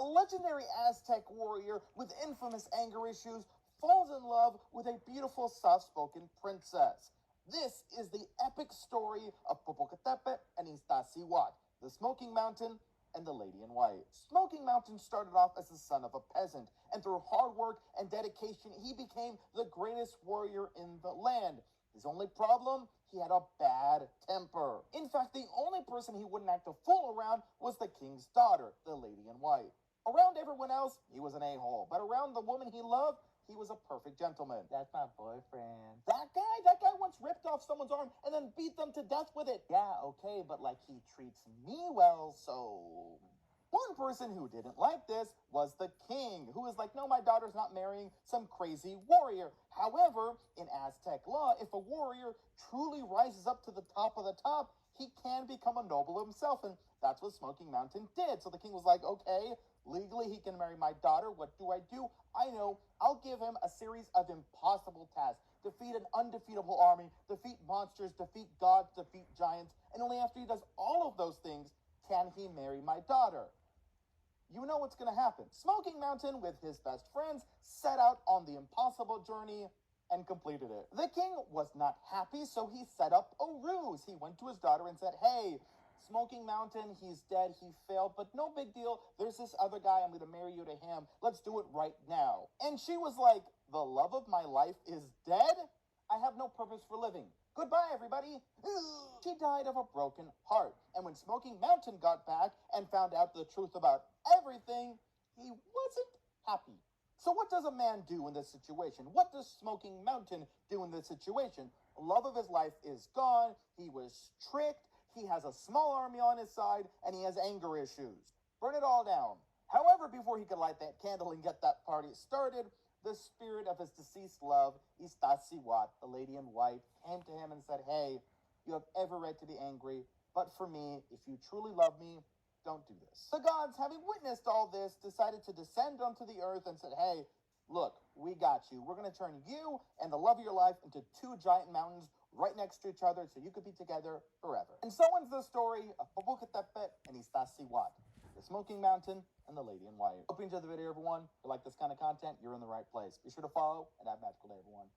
legendary Aztec warrior with infamous anger issues falls in love with a beautiful, soft-spoken princess. This is the epic story of Popocatépetl and Iztaccíhuatl, the Smoking Mountain and the Lady in White. Smoking Mountain started off as the son of a peasant, and through hard work and dedication, he became the greatest warrior in the land. His only problem? He had a bad temper. In fact, the only person he wouldn't act a fool around was the king's daughter, the Lady in White. Around everyone else, he was an a-hole, but around the woman he loved, he was a perfect gentleman. That's my boyfriend. That guy once ripped off someone's arm and then beat them to death with it. Yeah, okay, but like he treats me well, so... One person who didn't like this was the king, who was like, no, my daughter's not marrying some crazy warrior. However, in Aztec law, if a warrior truly rises up to the top of the top, he can become a noble himself, and that's what Smoking Mountain did. So the king was like, okay, legally he can marry my daughter. What do? I know, I'll give him a series of impossible tasks. Defeat an undefeatable army, defeat monsters, defeat gods, defeat giants, and only after he does all of those things can he marry my daughter. You know what's going to happen. Smoking Mountain, with his best friends, set out on the impossible journey and completed it. The king was not happy, so he set up a ruse. He went to his daughter and said, hey, Smoking Mountain, he's dead, he failed, but no big deal. There's this other guy, I'm going to marry you to him. Let's do it right now. And she was like, the love of my life is dead? I have no purpose for living. Goodbye, everybody. She died of a broken heart. And when Smoking Mountain got back and found out the truth about everything, he wasn't happy. So what does a man do in this situation? What does Smoking Mountain do in this situation? The love of his life is gone. He was tricked. He has a small army on his side, and he has anger issues. Burn it all down. However, before he could light that candle and get that party started, the spirit of his deceased love, Iztaccíhuatl, the Lady in White, came to him and said, hey, you have every right to be angry, but for me, if you truly love me, don't do this. The gods, having witnessed all this, decided to descend onto the earth and said, hey, look, we got you. We're going to turn you and the love of your life into two giant mountains right next to each other so you could be together forever. And so ends the story of Popocatépetl and Iztaccíhuatl, the Smoking Mountain and the Lady in White. Hope you enjoyed the video, everyone. If you like this kind of content, you're in the right place. Be sure to follow and have a magical day, everyone.